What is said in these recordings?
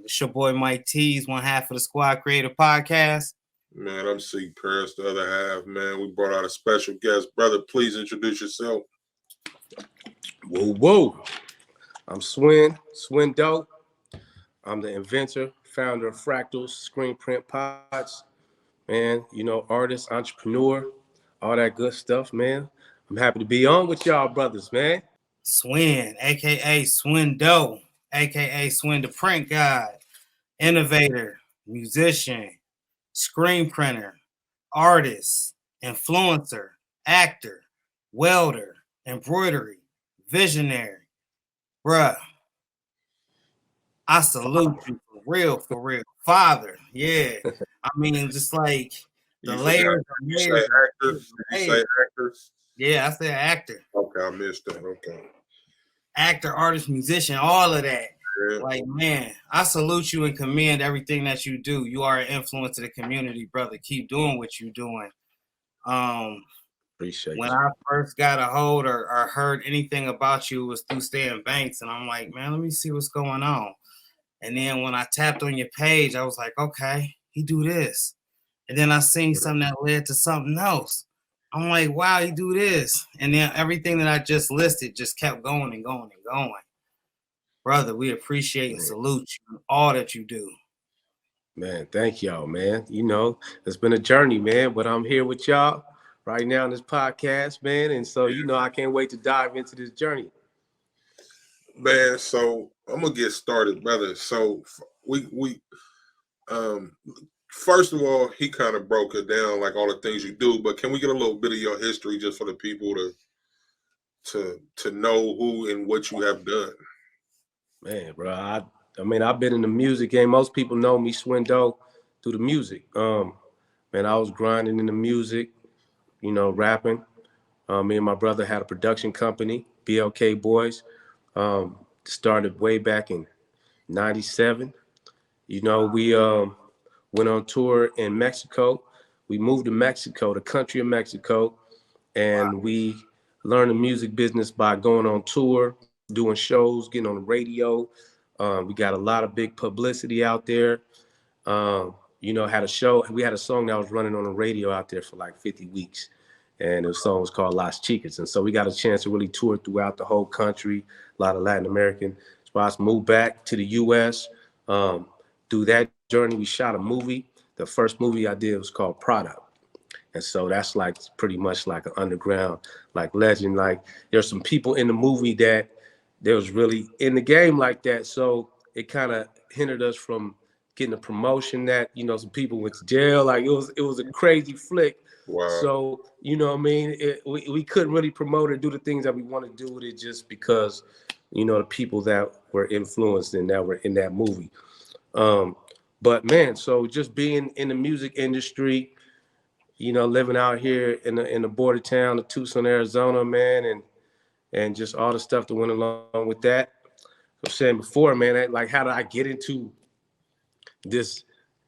It's your boy Miketees, one half of the Squad Creator Podcast. Man, I'm C. Paris, the other half. Man, we brought out a special guest. Brother, please introduce yourself. Whoa. I'm Swin Dope. I'm the inventor, founder of Fraqtals Screenprint Pods. Man, artist, entrepreneur, all that good stuff, man. I'm happy to be on with y'all brothers, man. Swin, a.k.a. Swin Dope, a.k.a. Swin the Print God, innovator, musician, screen printer, artist, influencer, actor, welder, embroidery, visionary. Bruh, I salute you for real. Father, yeah. I mean, just like the layers. You say actors? Did you say actors? Yeah, I said actor. Okay, I missed that. Okay. Actor, artist, musician, all of that. Yeah. Like, man, I salute you and commend everything that you do. You are an influence to the community, brother. Keep doing what you're doing. Appreciate when you. I first got a hold or heard anything about you, it was through Stan Banks, and I'm like, man, let me see what's going on. And then when I tapped on your page, I was like, okay, he do this. And then I seen something that led to something else. I'm like, wow, he do this. And then everything that I just listed just kept going and going and going. Brother, we appreciate and salute you all that you do. Man, thank y'all, man. It's been a journey, man, but I'm here with y'all right now in this podcast, man. And so, I can't wait to dive into this journey. Man, so I'm gonna get started, brother. So we first of all, he kind of broke it down, like all the things you do, but can we get a little bit of your history just for the people to know who and what you have done? Man, bro, I've been in the music game. Most people know me, Swin Dope, through the music. Man, I was grinding in the music, rapping. Me and my brother had a production company, BLK Boys. Started way back in 97. We went on tour in Mexico. We moved to Mexico, the country of Mexico, and we learned the music business by going on tour, doing shows, getting on the radio. We got a lot of big publicity out there. Had a show. We had a song that was running on the radio out there for like 50 weeks. And the song was called Las Chicas. And so we got a chance to really tour throughout the whole country, a lot of Latin American spots, moved back to the U.S. Through that journey, we shot a movie. The first movie I did was called Product. And so that's like pretty much like an underground, like legend. Like there's some people in the movie that there was really in the game like that. So it kind of hindered us from getting a promotion that, some people went to jail. Like it was a crazy flick. Wow. So, we couldn't really promote or do the things that we want to do with it just because, the people that were influenced and that were in that movie. But man, so just being in the music industry, living out here in the border town of Tucson, Arizona, man, and just all the stuff that went along with that. I was saying before, man, like how did I get into this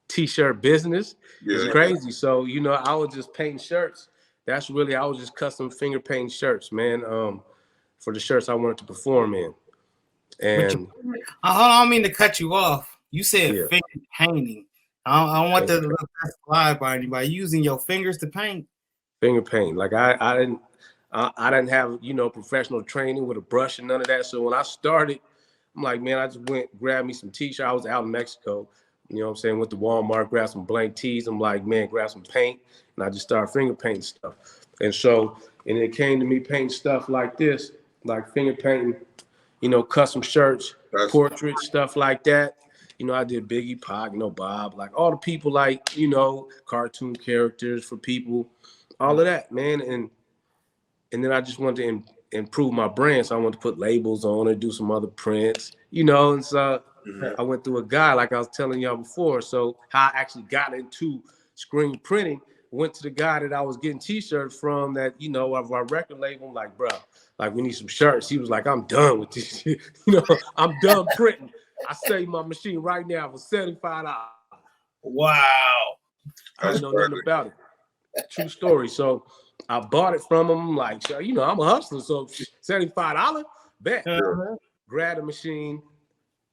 T-shirt business? Yeah. It's crazy. So, I was just painting shirts. I was just custom finger painting shirts, man, for the shirts I wanted to perform in. And I don't mean to cut you off. You said finger painting. I don't want to lie by anybody. Using your fingers to paint? Finger paint. Like I didn't have, professional training with a brush and none of that. So when I started, I'm like, man, I just grabbed me some T-shirts. I was out in Mexico. Went to Walmart, grabbed some blank tees. I'm like, man, grab some paint. And I just started finger painting stuff. And it came to me painting stuff like this, like finger painting, custom shirts, portraits, stuff like that. I did Biggie, Pac, Bob, like all the people, like, cartoon characters for people, all of that, man. And then I just wanted to improve my brand. So I wanted to put labels on it, do some other prints, and so I went through a guy, like I was telling y'all before. So how I actually got into screen printing, went to the guy that I was getting T-shirts from that, of our record label. I'm like, bro, like we need some shirts. He was like, I'm done with this shit. I'm done printing. I save my machine right now for $75. Wow. I didn't know nothing about it. True story. So I bought it from him. Like, I'm a hustler. So $75, bet. Uh-huh. Grab the machine.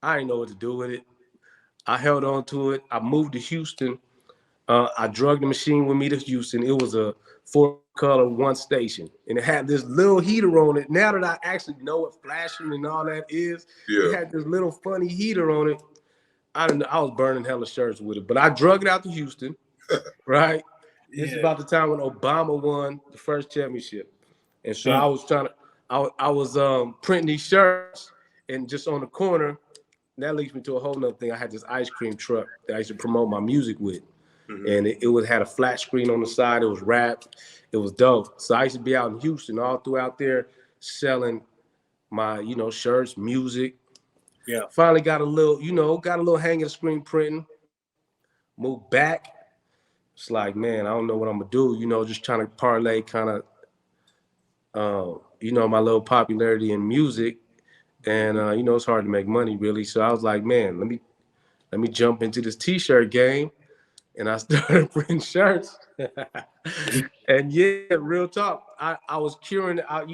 I didn't know what to do with it. I held on to it. I moved to Houston. I drug the machine with me to Houston. It was a 4-color, 1 station, and it had this little heater on it. Now that I actually know what flashing and all that is, it had this little funny heater on it. I was burning hella shirts with it, but I drug it out to Houston, right? This is about the time when Obama won the first championship, and so I was trying to, I was printing these shirts, and just on the corner. That leads me to a whole nother thing. I had this ice cream truck that I used to promote my music with. And it had a flat screen on the side. It was wrapped. It was dope. So I used to be out in Houston, all throughout there, selling my, shirts, music. Yeah. Finally got a little hang of screen printing. Moved back. It's like, man, I don't know what I'm gonna do. Just trying to parlay kind of, my little popularity in music. And it's hard to make money really. So I was like, man, let me jump into this t-shirt game. And I started printing shirts. And yeah, real talk. I was curing I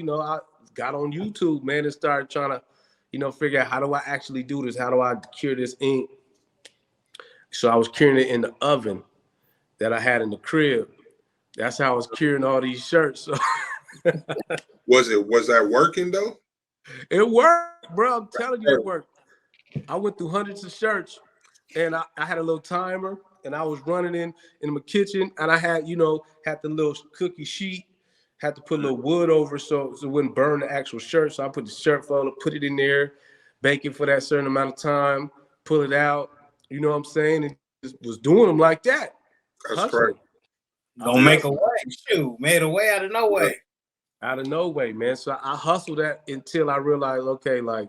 got on YouTube, man, and started trying to, figure out how do I actually do this? How do I cure this ink? So I was curing it in the oven that I had in the crib. That's how I was curing all these shirts. So was that working though? It worked, bro. I'm telling you, it worked. I went through hundreds of shirts, and I had a little timer, and I was running in my kitchen, and I had the little cookie sheet, had to put a little wood over so it wouldn't burn the actual shirt. So I put the shirt folder, put it in there, bake it for that certain amount of time, pull it out. You know what I'm saying? And just was doing them like that. That's correct. Don't make a way. Shoot, made a way out of no way. Out of no way, man. So I hustled that until I realized, okay, like,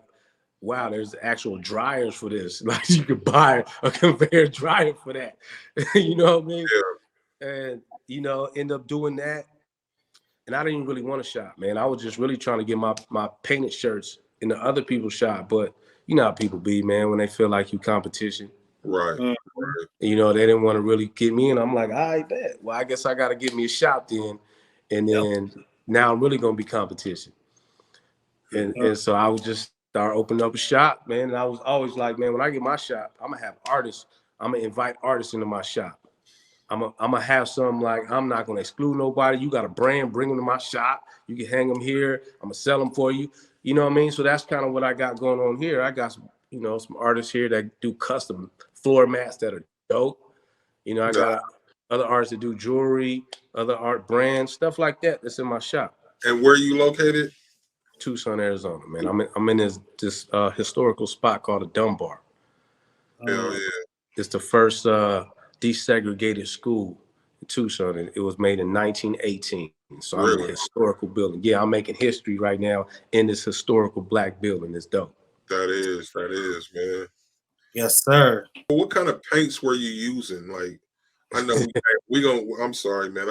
wow, there's actual dryers for this. Like you could buy a conveyor dryer for that. You know what I mean? Yeah. And, end up doing that. And I didn't even really want to shop, man. I was just really trying to get my painted shirts in the other people's shop. But you know how people be, man, when they feel like you competition. Right. Right. They didn't want to really get me in. I'm like, all right, bet. Well, I guess I got to get me a shop then. And then now I'm really going to be competition. And so I was just start opening up a shop, man. And I was always like, man, when I get my shop, I'm gonna have artists. I'm gonna invite artists into my shop. I'm gonna have some like I'm not gonna exclude nobody. You got a brand, bring them to my shop. You can hang them here. I'm gonna sell them for you. You know what I mean? So that's kind of what I got going on here. I got some artists here that do custom floor mats that are dope. I got other artists that do jewelry, other art brands, stuff like that. That's in my shop. And where are you located? Tucson, Arizona, man. I'm in this historical spot called the Dunbar. Hell yeah. It's the first desegregated school in Tucson. And it was made in 1918. So really? I'm in a historical building. Yeah, I'm making history right now in this historical Black building. It's dope. That is, man. Yes, sir. What kind of paints were you using? Like, I know I'm sorry, man.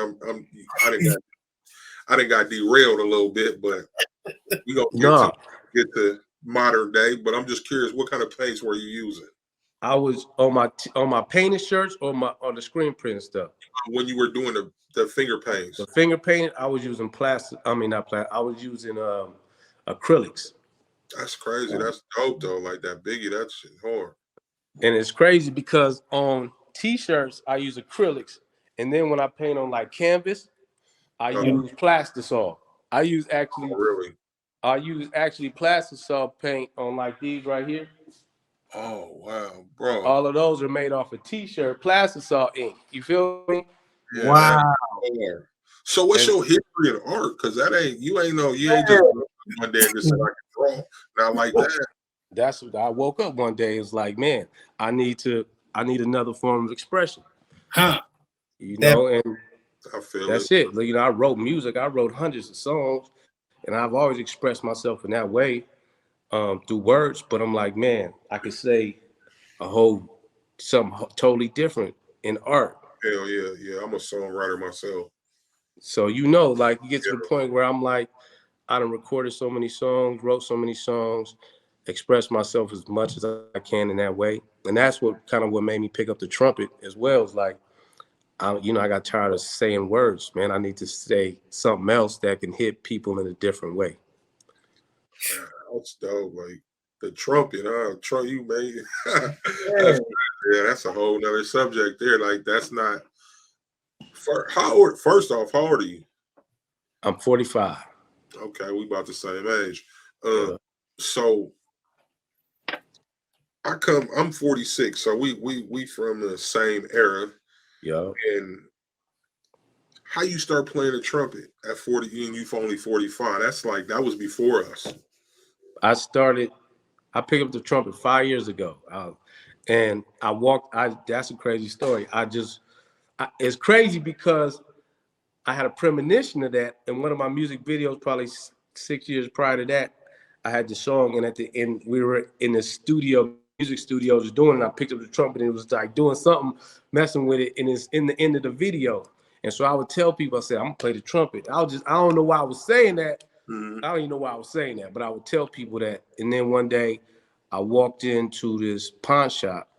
I didn't got derailed a little bit, but we gonna get to modern day. But I'm just curious, what kind of paints were you using? I was on my painted shirts or on the screen print stuff. When you were doing the finger paints, the finger paint, I was using plastic. I mean, not plastic. I was using acrylics. That's crazy. That's dope though. Like that Biggie, that shit hard. And it's crazy because on t-shirts I use acrylics, and then when I paint on like canvas, I use plastisol. I use actually plastisol paint on like these right here. Oh wow, bro! All of those are made off a t-shirt plastisol ink. You feel me? Yeah, wow. So what's your history in art? Because you ain't just one day and just said I can draw. Not like that. That's what I woke up one day. It's like, man, I need another form of expression. Huh? And I feel that's it. I wrote music. I wrote hundreds of songs, and I've always expressed myself in that way through words. But I'm like, man, I could say something totally different in art. Hell yeah. I'm a songwriter myself. So like you get to the point where I'm like, I done recorded so many songs, wrote so many songs, express myself as much as I can in that way. And that's what made me pick up the trumpet as well. It's like, I got tired of saying words, man. I need to say something else that can hit people in a different way. That's dope. Like the trumpet, you made. Yeah, that's a whole nother subject there. Like, that's not. How old? First off, how old are you? I'm 45. Okay, we about the same age. Yeah. So I'm 46, so we from the same era. Yeah. And how you start playing the trumpet at 40 and you've only 45? That's like, that was before us. I picked up the trumpet 5 years ago. And I walked, that's a crazy story. It's crazy because I had a premonition of that. In one of my music videos, probably 6 years prior to that, I had the song, and at the end, we were in the studio, music studio, just doing it. I picked up the trumpet, and it was like doing something, messing with it, and it's in the end of the video. And so I would tell people, I said, I'm gonna play the trumpet. I don't know why I was saying that. I don't even know why I was saying that, but I would tell people that. And then one day, I walked into this pawn shop,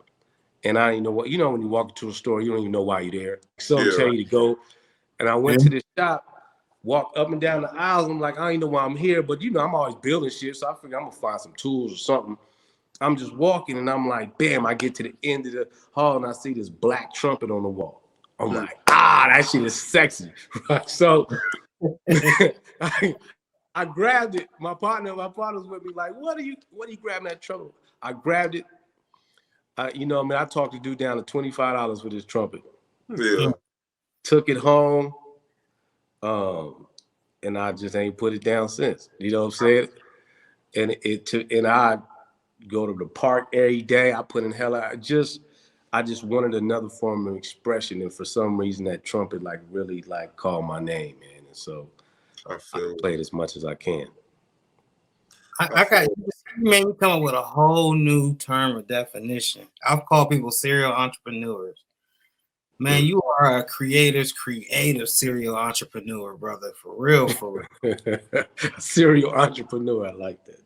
and I didn't know what, when you walk into a store, you don't even know why you're there. Some tell you to go. And I went to this shop, walked up and down the aisles. I'm like, I don't even know why I'm here, but I'm always building shit, so I figure I'm gonna find some tools or something. I'm just walking, and I'm like, bam, I get to the end of the hall, and I see this black trumpet on the wall. I'm like, that shit is sexy. So I grabbed it. My partner's with me, like, what are you grabbing that trumpet? I grabbed it. I talked the dude down to $25 for this trumpet. Yeah. Took it home. And I just ain't put it down since. You know what I'm saying? And I go to the park every day. I put in hell. I just wanted another form of expression, and for some reason that trumpet really called my name, man. And so I play it as much as I can. You made me come up with a whole new term or definition. I've called people serial entrepreneurs. Man, you are a creative serial entrepreneur, brother. For real, for real. Serial entrepreneur, I like that.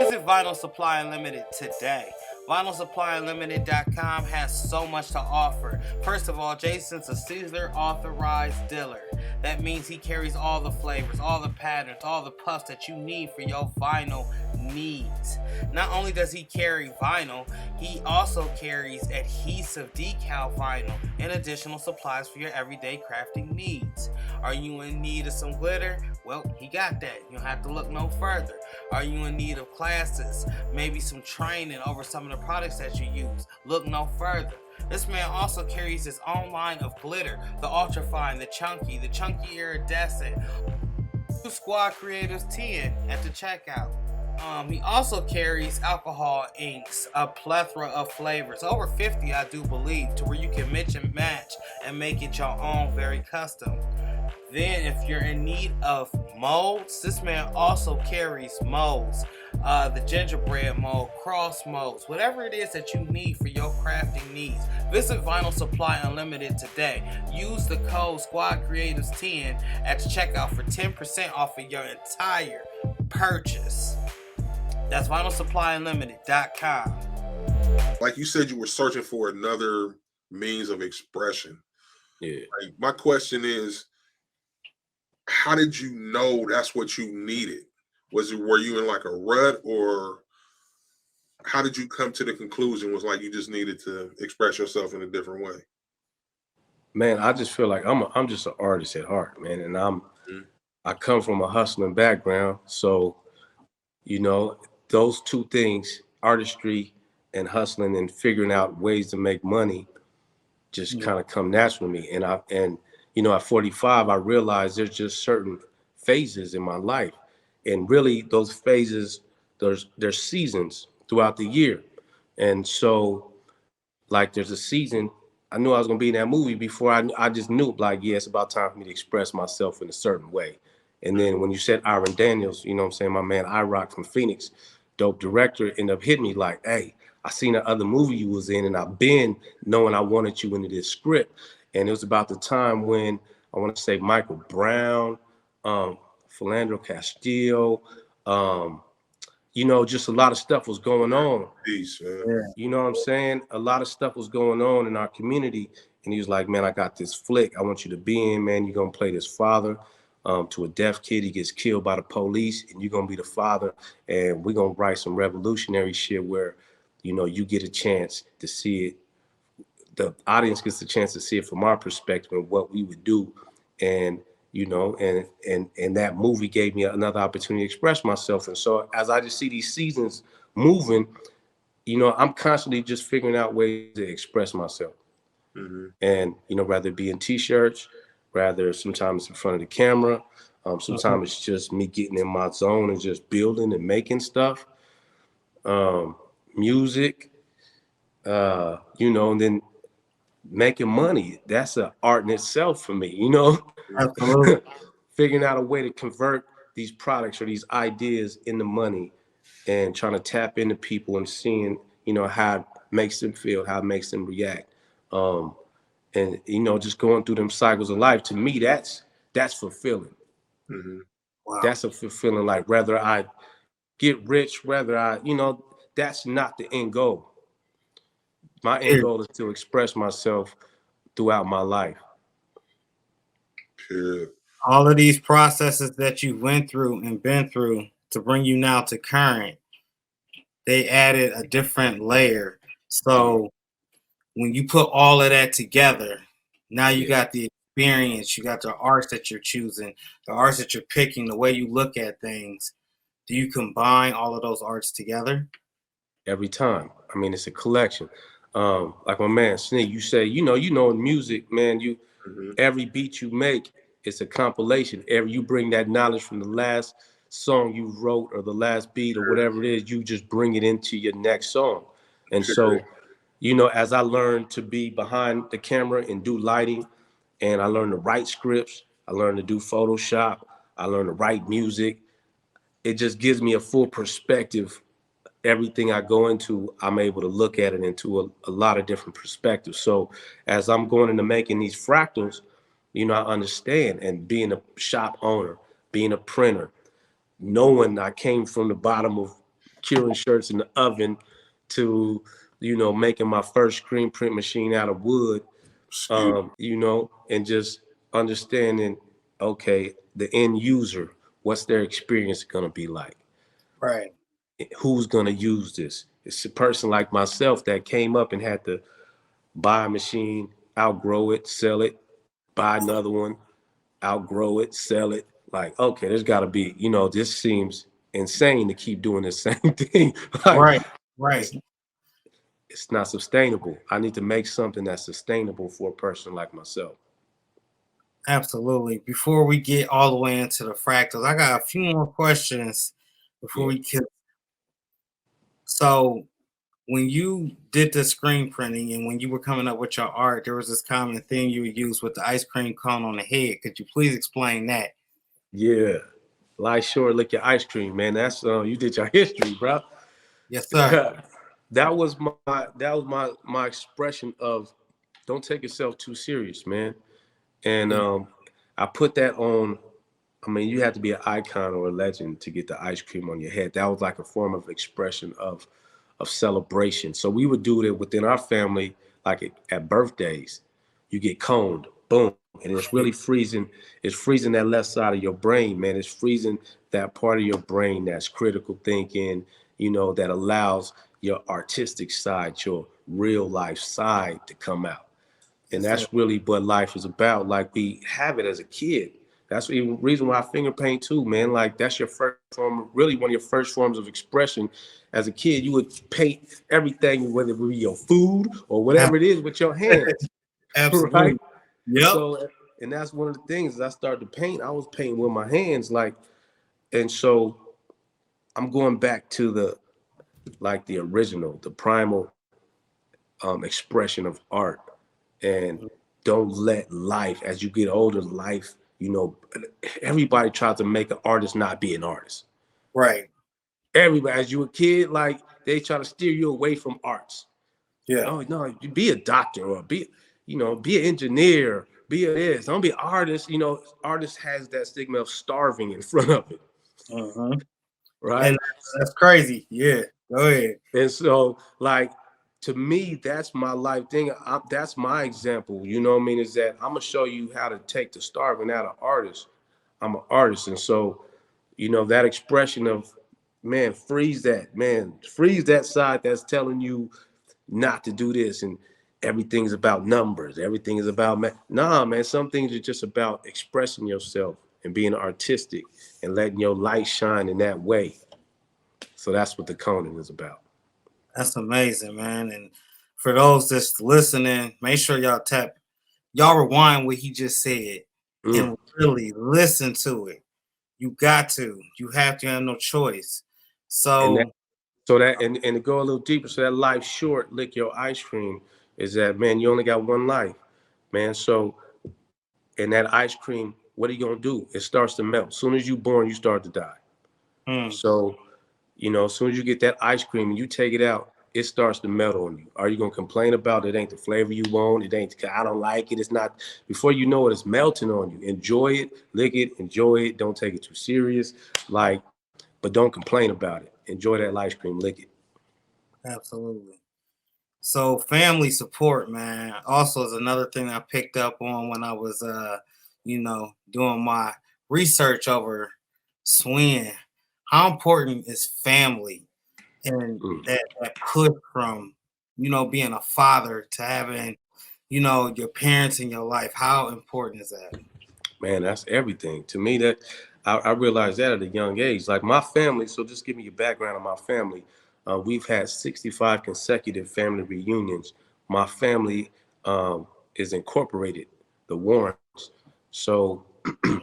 Visit Vinyl Supply Unlimited today. VinylSupplyUnlimited.com has so much to offer. First of all, Jason's a Siser authorized dealer. That means he carries all the flavors, all the patterns, all the puffs that you need for your vinyl needs. Not only does he carry vinyl, he also carries adhesive decal vinyl and additional supplies for your everyday crafting needs. Are you in need of some glitter? Well, he got that. You don't have to look no further. Are you in need of classes? Maybe some training over some of the products that you use? Look no further. This man also carries his own line of glitter, the ultrafine, the chunky iridescent. Squad Creatives 10 at the checkout. He also carries alcohol inks, a plethora of flavors, over 50 I do believe, to where you can mix and match and make it your own, very custom. Then if you're in need of molds, this man also carries molds, the gingerbread mold, cross molds, whatever it is that you need for your crafting needs. Visit Vinyl Supply Unlimited today. Use the code SquadCreatives10 at the checkout for 10% off of your entire purchase. That's VinylSupplyUnlimited.com. Like you said, you were searching for another means of expression. Yeah. Like, my question is, how did you know that's what you needed? Were you in like a rut, or how did you come to the conclusion was like you just needed to express yourself in a different way? Man, I just feel like I'm just an artist at heart, man, and I come from a hustling background, so those two things, artistry and hustling and figuring out ways to make money, just kind of come natural to me. And at 45, I realized there's just certain phases in my life, and really those phases, there's seasons throughout the year. And so, like, there's a season, I knew I was gonna be in that movie before I just knew, like, yeah, it's about time for me to express myself in a certain way. And then when you said Aaron Daniels, you know what I'm saying, my man iRock from Phoenix, dope director, ended up hitting me like, hey, I seen the other movie you was in, and I've been knowing I wanted you into this script. And it was about the time when, I want to say, Michael Brown, Philandro Castillo, just a lot of stuff was going on. Peace, You know what I'm saying? A lot of stuff was going on in our community. And he was like, man, I got this flick I want you to be in, man. You're going to play this father to a deaf kid. He gets killed by the police, and you're going to be the father. And we're going to write some revolutionary shit where you know, you get a chance to see it. The audience gets a chance to see it from our perspective and what we would do. And, you know, and that movie gave me another opportunity to express myself. And so as I just see these seasons moving, you know, I'm constantly just figuring out ways to express myself. Mm-hmm. And, you know, rather it be in t-shirts, rather sometimes in front of the camera, sometimes it's just me getting in my zone and just building and making stuff, music, you know, and then making money. That's an art in itself for me, you know. Absolutely. Figuring out a way to convert these products or these ideas into money and trying to tap into people and seeing, you know, how it makes them feel, how it makes them react. And you know, just going through them cycles of life, to me, that's fulfilling. Mm-hmm. Wow. That's a fulfilling, like whether I get rich, whether I, you know, that's not the end goal. My end Period. goal is to express myself throughout my life. Period. All of these processes that you went through and been through to bring you now to current, they added a different layer. So when you put all of that together, now you Yeah, got the experience, you got the arts that you're choosing, the arts that you're picking, the way you look at things. Do you combine all of those arts together? every time. I mean, it's a collection. Like my man Sneak, you say, you know, in music, man, you Mm-hmm. every beat you make, it's a compilation. Every you bring that knowledge from the last song you wrote or the last beat or whatever it is, you just bring it into your next song. And Period. so, you know, as I learned to be behind the camera and do lighting, and I learned to write scripts, I learned to do Photoshop, I learned to write music. It just gives me a full perspective. Everything I go into, I'm able to look at it into a lot of different perspectives. So as I'm going into making these fractals, you know, I understand. And being a shop owner, being a printer, knowing I came from the bottom of curing shirts in the oven to, you know, making my first screen print machine out of wood, Excuse. you know, and just understanding, okay, the end user, what's their experience going to be like? Right. Who's going to use this? It's a person like myself that came up and had to buy a machine, outgrow it, sell it, buy another one, outgrow it, sell it. Like, okay, there's got to be, you know, this seems insane to keep doing the same thing. Like, Right. Right. it's it's not sustainable. I need to make something that's sustainable for a person like myself. Absolutely. Before we get all the way into the fractals, I got a few more questions before Yeah. we kill. So when you did the screen printing and when you were coming up with your art, there was this common thing you would use with the ice cream cone on the head. Could you please explain that? Yeah. Life short, lick your ice cream, man. That's you did your history, bro. Yes, sir. That was my expression of don't take yourself too serious, man. And Yeah. I put that on. I mean, you have to be an icon or a legend to get the ice cream on your head. That was like a form of expression of celebration. So we would do it within our family, like at birthdays. You get coned, boom, and it's really freezing. It's freezing that left side of your brain, man. It's freezing that part of your brain that's critical thinking, you know, that allows your artistic side, your real life side to come out. And Yes, sir. that's really what life is about. Like we have it as a kid. That's the reason why I finger paint too, man. Like that's your first form, really one of your first forms of expression. As a kid, you would paint everything, whether it be your food or whatever it is, with your hands, right? Absolutely. Yep. So, and that's one of the things as I started to paint, I was painting with my hands, like, and so I'm going back to the like the original, the primal expression of art, and don't let life, as you get older, life, you know, everybody tries to make an artist not be an artist. Right. Everybody, as you a kid, like they try to steer you away from arts. Yeah. Oh no, you be a doctor or be, you know, be an engineer, be a this. Don't be an artist. You know, artist has that stigma of starving in front of it, Hmm. And right? that's crazy. Yeah. Go ahead. And so, like, to me, that's my life thing. That's my example. You know what I mean? Is that I'm gonna show you how to take the starving out of artists. I'm an artist, and so, you know, that expression of man, freeze that, man. Freeze that side that's telling you not to do this and everything's about numbers. Everything is about nah, man. Some things are just about expressing yourself and being artistic and letting your light shine in that way. So that's what the Conan is about. That's amazing, man. And for those that's listening, make sure y'all rewind what he just said Mm. and really listen to it. You got to. You have to have no choice. And that So so that and to go a little deeper, so that life short, lick your ice cream is that, man, you only got one life, man. So and that ice cream, what are you gonna do? It starts to melt. As soon as you born, you start to die. hmm, So, as soon as you get that ice cream and you take it out, it starts to melt on you. Are you gonna complain about it? Ain't the flavor you want? It ain't. I don't like it. It's not. Before you know it, it's melting on you. Enjoy it, lick it, enjoy it. Don't take it too serious. Like, but don't complain about it. Enjoy that ice cream, lick it. absolutely. So family support, man, also is another thing I picked up on when I was doing my research over Swin. How important is family and Mm. that push from, being a father to having, your parents in your life? How important is that? Man, that's everything to me. That I realized that at a young age. Like my family. So just give me your background on my family. We've had 65 consecutive family reunions. My family is incorporated, the Warrens. So Mm,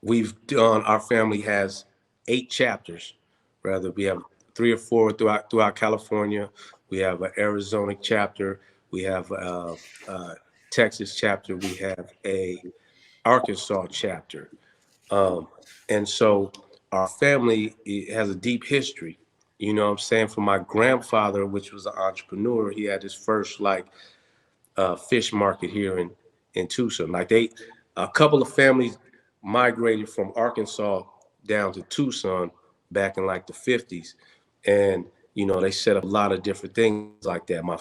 we've done. Our family has 8 chapters. Rather, we have 3 or 4 throughout California. We have an Arizona chapter. We have a Texas chapter. We have a Arkansas chapter. Um, and so our family has a deep history. You know what I'm saying? From my grandfather, which was an entrepreneur, he had his first fish market here in Tucson. A couple of families migrated from Arkansas down to Tucson back in like the 50s. And, they set up a lot of different things like that. My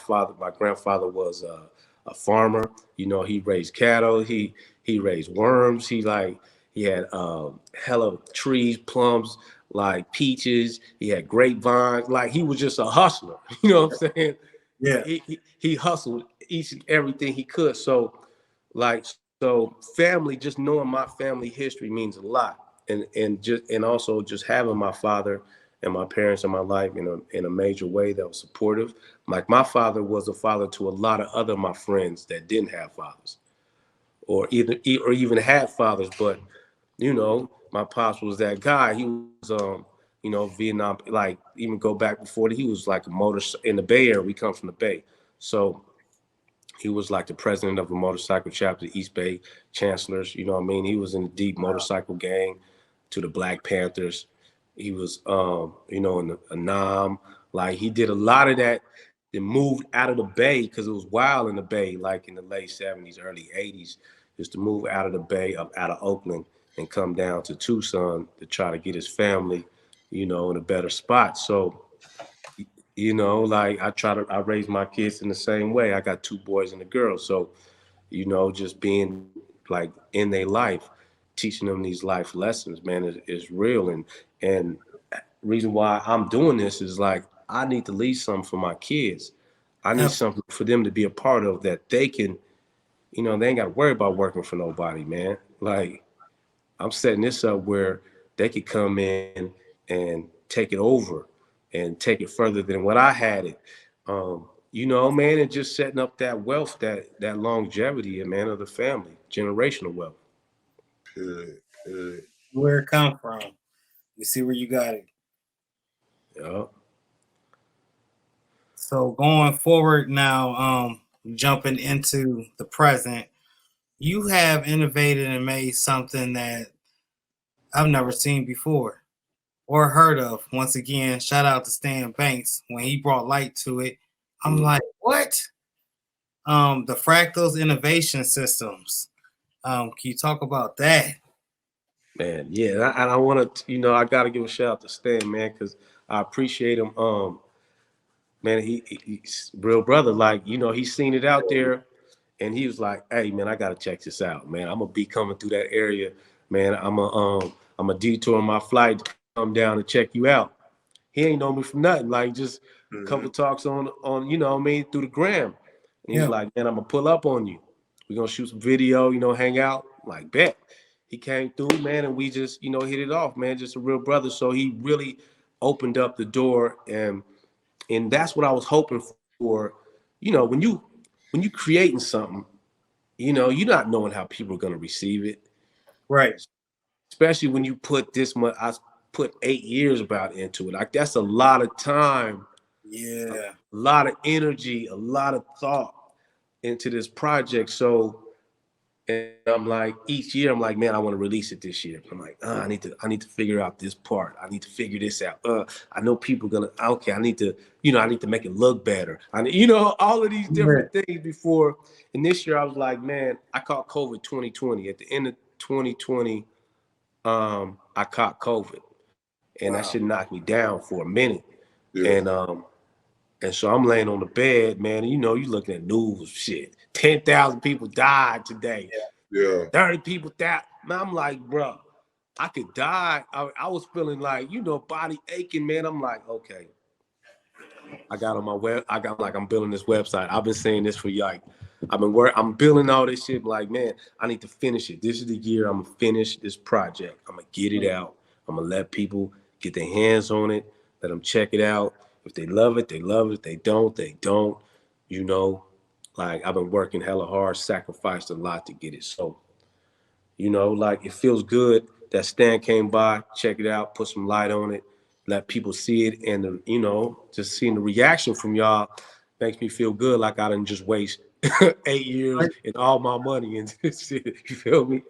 grandfather was a farmer. He raised cattle. He raised worms. He had hella trees, plums, like peaches. He had grapevines. Like he was just a hustler. You know what I'm saying? yeah, He hustled each and everything he could. So family, just knowing my family history means a lot, and also just having my father and my parents in my life in a major way that was supportive. Like my father was a father to a lot of other my friends that didn't have fathers, or even had fathers, but my pops was that guy. He was Vietnam, like even go back before that, he was like a motor in the Bay Area. We come from the Bay, so he was like the president of a motorcycle chapter, East Bay Chancellors. You know what I mean? He was in the deep motorcycle gang to the Black Panthers. He was, in the Nam. Like he did a lot of that. Then moved out of the Bay because it was wild in the Bay, like in the late '70s, early '80s, just to move out of the Bay, up out of Oakland, and come down to Tucson to try to get his family, in a better spot. So like I raise my kids in the same way. I got 2 boys and a girl. So, just being like in their life, teaching them these life lessons, man, is real. And reason why I'm doing this is like I need to leave something for my kids. I need absolutely. something for them to be a part of that they can, they ain't got to worry about working for nobody, man. Like I'm setting this up where they could come in and take it over and take it further than what I had it. Man, and just setting up that wealth, that longevity, man, of the family, generational wealth. Good, good. Where it come from? You see where you got it. Yeah, So going forward now, jumping into the present, you have innovated and made something that I've never seen before or heard of. Once again, shout out to Stan Banks when he brought light to it. I'm mm, like, what? The Fraqtals Innovation Systems. Can you talk about that? man, yeah. And I want to, I got to give a shout out to Stan, man, because I appreciate him. Man, he's real brother. Like, he's seen it out there, and he was like, "Hey, man, I gotta check this out, man. I'm gonna be coming through that area, man. I'm a detour my flight to come come down and check you out. He ain't know me from nothing, like just a couple talks on you know what I mean, through the gram. And he was like, man, I'm gonna pull up on you. We're gonna shoot some video, you know, hang out. I'm like, bet. He came through, man, and we just, you know, hit it off, man. Just a real brother. So he really opened up the door, and that's what I was hoping for. You know, when you creating something, you know, you're not knowing how people are gonna receive it. Right. Especially when you put this much, I put 8 years about into it. Like that's a lot of time, Yeah. a lot of energy, a lot of thought into this project. So, and I'm like, each year, I'm like, man, I want to release it this year. I'm like, I need to figure out this part. I need to figure this out. I know people are gonna, okay, I need to, you know, I need to make it look better. You know, all of these different things before. And this year, I was like, man, I caught COVID 2020. At the end of 2020, I caught COVID, and that shit knocked me down for a minute. Yeah. And so I'm laying on the bed, man. And you know, you looking at news shit. 10,000 people died today. Yeah. 30 people died. Man, I'm like, bro, I could die. I was feeling like, you know, body aching, man. I'm like, okay. I got on my web. I got like, I'm building this website. I've been saying this for like, I'm building all this shit. Like, man, I need to finish it. This is the year I'm gonna finish this project. I'm gonna get it out. I'm gonna let people get their hands on it. Let them check it out. If they love it, they love it. If they don't, they don't. You know, like I've been working hella hard, sacrificed a lot to get it. So, you know, like it feels good that Stan came by, check it out, put some light on it, let people see it, and you know, just seeing the reaction from y'all makes me feel good. Like I didn't just waste 8 years and all my money and shit. You feel me?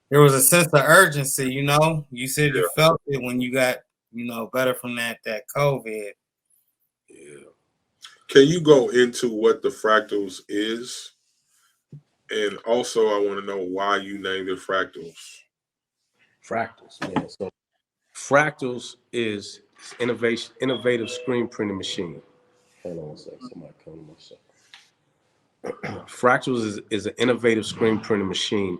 There was a sense of urgency, you know. You said Yeah. you felt it when you got, you know, better from that COVID. Yeah. Can you go into what the Fraqtals is? And also, I want to know why you named it Fraqtals. Fraqtals, man. So Fraqtals is innovative screen printing machine. Hold on a second. Somebody come to my second. Fraqtals is an innovative screen printing machine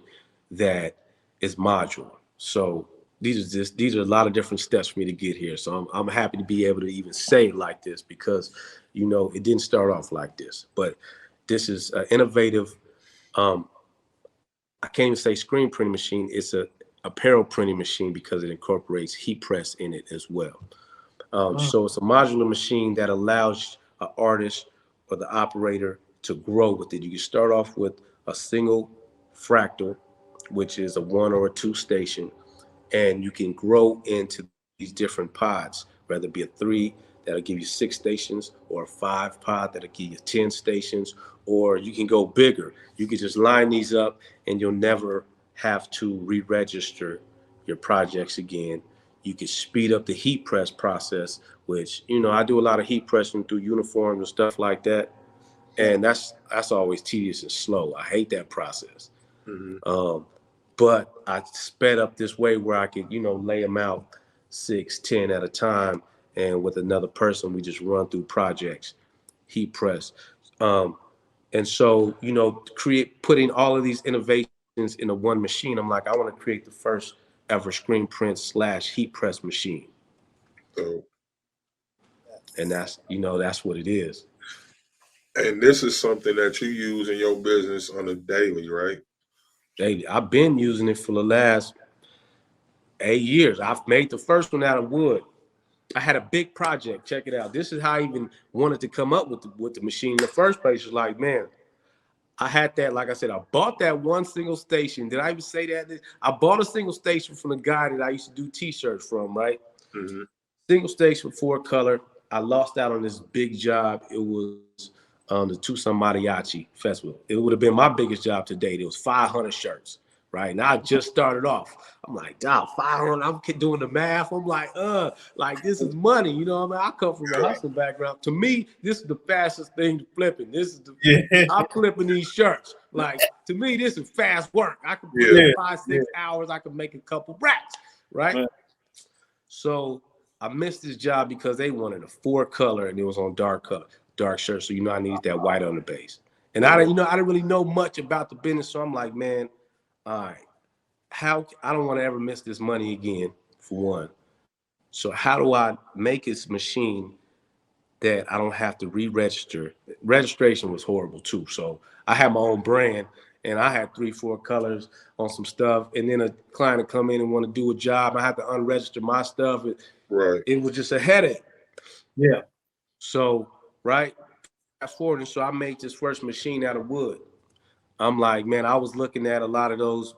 that is modular. So these are a lot of different steps for me to get here. So I'm happy to be able to even say it like this because, you know, it didn't start off like this. But this is an innovative. I can't even say screen printing machine. It's a apparel printing machine because it incorporates heat press in it as well. So it's a modular machine that allows an artist or the operator to grow with it. You can start off with a single fractal, which is a 1 or a 2 station, and you can grow into these different pods, whether it be a 3 that'll give you 6 stations, or a 5 pod that'll give you 10 stations, or you can go bigger. You can just line these up and you'll never have to re-register your projects again. You can speed up the heat press process, which, you know, I do a lot of heat pressing through uniforms and stuff like that. And that's always tedious and slow. I hate that process. But I sped up this way where I could, you know, lay them out 6, 10 at a time. And with another person, we just run through projects, heat press. And so, you know, putting all of these innovations into one machine, I'm like, I want to create the first ever screen print / heat press machine. So, and that's, you know, that's what it is. And this is something that you use in your business on a daily, right? Daily. I've been using it for the last 8 years. I've made the first one out of wood. I had a big project. Check it out. This is how I even wanted to come up with the machine in the first place. It's like, man, I had that, like I said, I bought that one single station. Did I even say that? I bought a single station from the guy that I used to do t-shirts from, right? Single station, 4 color. I lost out on this big job. It was the Tucson Mariachi Festival. It would have been my biggest job to date. It was 500 shirts, right? And I just started off. I'm like, dog, 500. I'm doing the math. I'm like this is money. You know what I mean? I come from a hustling background. To me, this is the fastest thing to flipping. I'm flipping these shirts. Like, to me, this is fast work. I can put in 5-6 hours. I can make a couple racks, right? So I missed this job because they wanted a 4 color and it was on dark shirt. So, you know, I needed that white on the base. And I didn't really know much about the business. So I'm like, man, all right, I don't want to ever miss this money again, for one. So how do I make this machine that I don't have to re-register? Registration was horrible too. So I had my own brand and I had 3-4 colors on some stuff. And then a client would come in and want to do a job. I had to unregister my stuff. Right. It was just a headache. Yeah. So, right, fast forward. So I made this first machine out of wood. I'm like, man, I was looking at a lot of those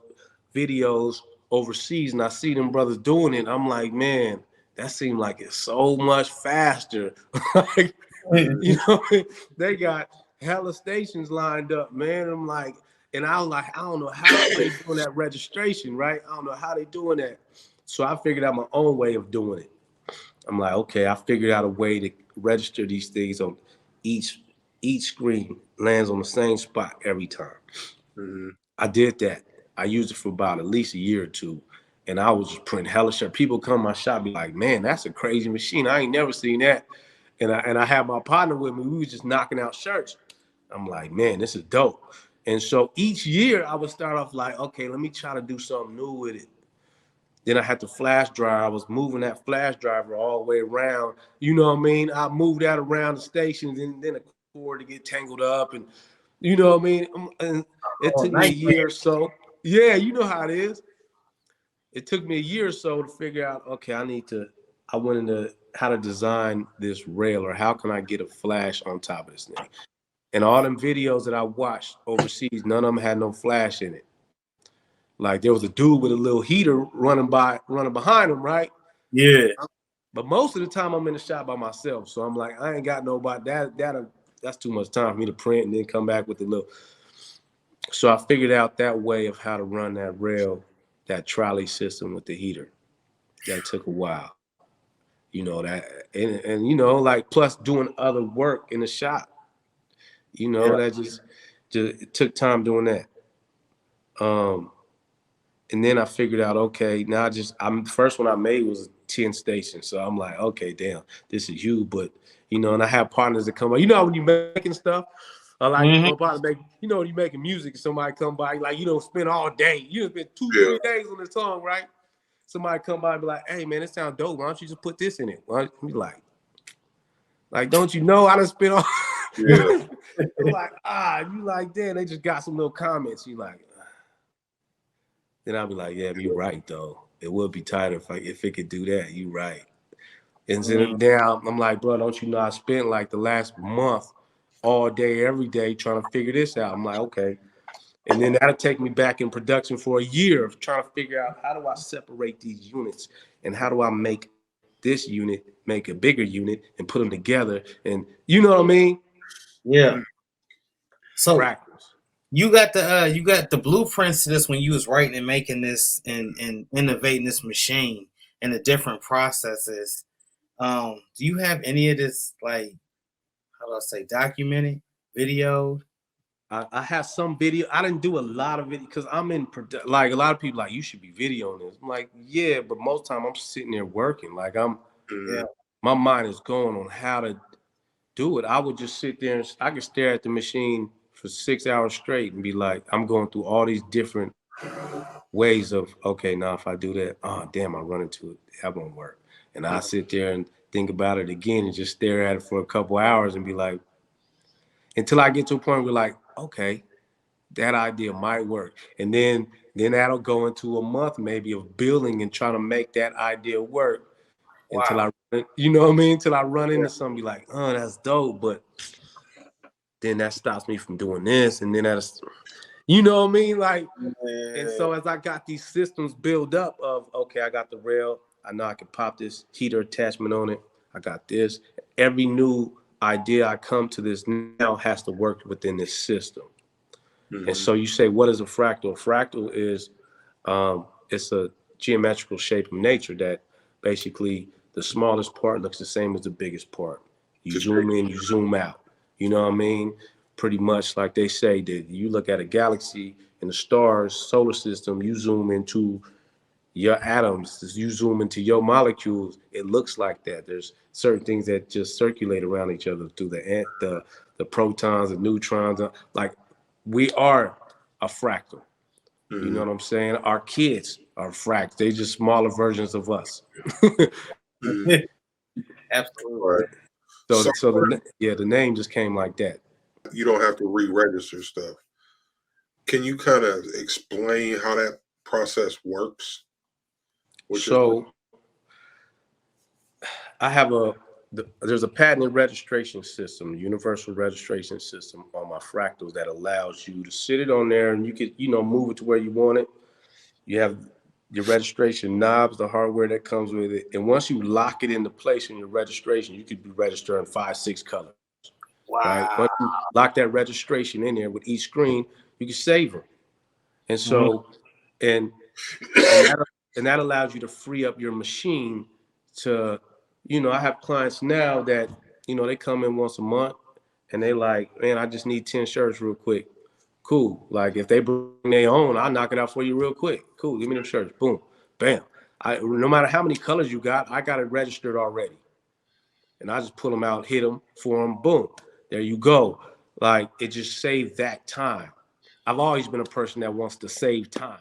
videos overseas and I see them brothers doing it. I'm like, man, that seemed like it's so much faster. Like, you know, they got hella stations lined up, man. I'm like, and I was like, I don't know how they doing that registration, right? I don't know how they doing that. So I figured out my own way of doing it. I'm like, okay, I figured out a way to register these things on each screen lands on the same spot every time. Mm-hmm. I did that. I used it for about at least a year or two. And I was just printing hella shit. People come to my shop be like, man, that's a crazy machine. I ain't never seen that. And I had my partner with me. We was just knocking out shirts. I'm like, man, this is dope. And so each year I would start off like, okay, let me try to do something new with it. Then I had the flash drive. I was moving that flash driver all the way around. You know what I mean? I moved that around the stations and then the cord to get tangled up. And you know what I mean? And it took me a year or so. Yeah, you know how it is. It took me a year or so to figure out, okay, I went into how to design this rail or how can I get a flash on top of this thing. And all them videos that I watched overseas, none of them had no flash in it. Like there was a dude with a little heater running behind him, right? Yeah. But most of the time I'm in the shop by myself. So I'm like, I ain't got nobody. That's too much time for me to print and then come back with the little. So I figured out that way of how to run that rail, that trolley system with the heater. That took a while. You know, that and you know, like plus doing other work in the shop. You know, that just it took time doing that. And then I figured out, okay, now I'm first one I made was 10 stations. So I'm like, okay, damn, this is you. But you know, and I have partners that come by. You know, when you making stuff, I like my partner make, you know, when you making music, somebody come by, like you don't spend all day. You don't spend 2-3 days on the song, right? Somebody come by and be like, hey man, it sounds dope. Why don't you just put this in it? Why be like, don't you know I done spent all I'm like, you like that. They just got some little comments. You like, then I'll be like, yeah, you're right, though. It would be tighter if it could do that. You're right. And then now I'm like, bro, don't you know I spent like the last month all day, every day trying to figure this out. I'm like, okay. And then that'll take me back in production for a year of trying to figure out how do I separate these units and how do I make this unit make a bigger unit and put them together. And you know what I mean? Yeah. So Fraqtals. you got the blueprints to this when you was writing and making this and innovating this machine and the different processes. Do you have any of this, like, how do I say, documented, videoed? I have some video. I didn't do a lot of it because I'm in like a lot of people like you should be videoing this. I'm like, yeah, but most time I'm sitting there working. Like my mind is going on how to do it. I would just sit there and I could stare at the machine for 6 hours straight and be like, I'm going through all these different ways of, okay, now if I do that, oh damn, I run into it. That won't work. And I sit there and think about it again and just stare at it for a couple hours and be like, until I get to a point where like, okay, that idea might work. And then that'll go into a month maybe of building and trying to make that idea work until you know what I mean? Until I run into something, be like, oh, that's dope. But then that stops me from doing this. And then that's, you know what I mean? Like, and so as I got these systems built up of, okay, I got the rail. I know I can pop this heater attachment on it. I got this. Every new idea I come to this now has to work within this system. And so you say, what is a fractal? A fractal is, it's a geometrical shape of nature that basically the smallest part looks the same as the biggest part. You zoom in, you zoom out. You know what I mean? Pretty much like they say that you look at a galaxy and the stars, solar system, you zoom into your atoms, you zoom into your molecules, it looks like that. There's certain things that just circulate around each other through the protons, the neutrons. Like we are a fractal. You know what I'm saying? Our kids are fractals. They just smaller versions of us. Mhm. Absolutely. Right. So the name just came like that. You don't have to re-register stuff. Can you kind of explain how that process works? So I have there's a patent and registration system, universal registration system on my Fraqtals that allows you to sit it on there and you could, move it to where you want it. You have your registration knobs, the hardware that comes with it. And once you lock it into place in your registration, you could be registering 5, 6 colors, right? Wow. Once you lock that registration in there with each screen, you can save them. And so, and that allows you to free up your machine to, I have clients now that, they come in once a month and they like, man, I just need 10 shirts real quick. Cool. Like if they bring their own, I'll knock it out for you real quick. Cool. Give me them shirts. Boom. Bam. No matter how many colors you got, I got it registered already. And I just pull them out, hit them for them. Boom. There you go. Like it just saved that time. I've always been a person that wants to save time.